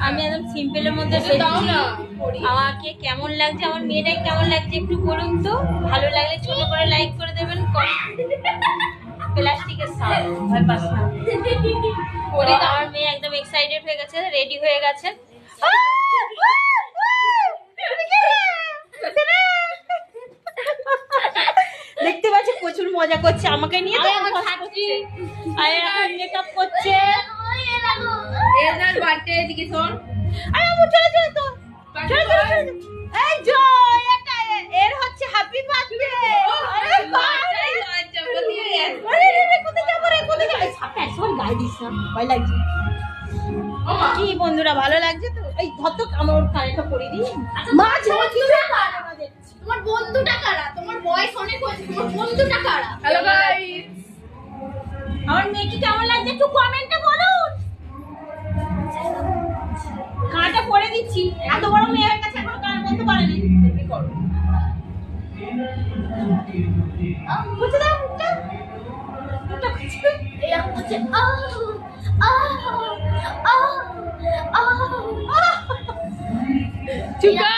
আমি একদম সিম্পলের মধ্যে আমাকে কেমন লাগছে, আমার মেয়েটাই কেমন লাগছে একটু বলুন তো। ভালো লাগলে ছোট করে লাইক করে দেবেন। প্লাস্টিকের সাউন্ড ভয় পাস না। আমার মেয়ে একদম এক্সাইটেড হয়ে গেছে, রেডি হয়ে গেছে। দেখতে পাচ্ছি প্রচুর মজা করছে আমাকে নিয়ে, মেকআপ করছে। এর হচ্ছে হ্যাপি বার্থডে। কি বন্ধুরা ভালো লাগছে তো? এই ধর আমার কানেরটা পরিয়ে দিই। তোমার বন্ধুটা কারা? তোমার বয়স অনেক হয়েছে, তোমার বন্ধুটা কারা? হ্যালো গাইস, আমার মেয়েকে কেমন লাগছে একটু কমেন্টে বলুন। কানটা পরে দিচ্ছি, এত বড় মেয়ে হয়ে গেছে এখনো কান বলতে পারেনি। কি করব? বুঝতে দাও মুখটা, মুখটা খুঁজবে এরকম হচ্ছে চুকা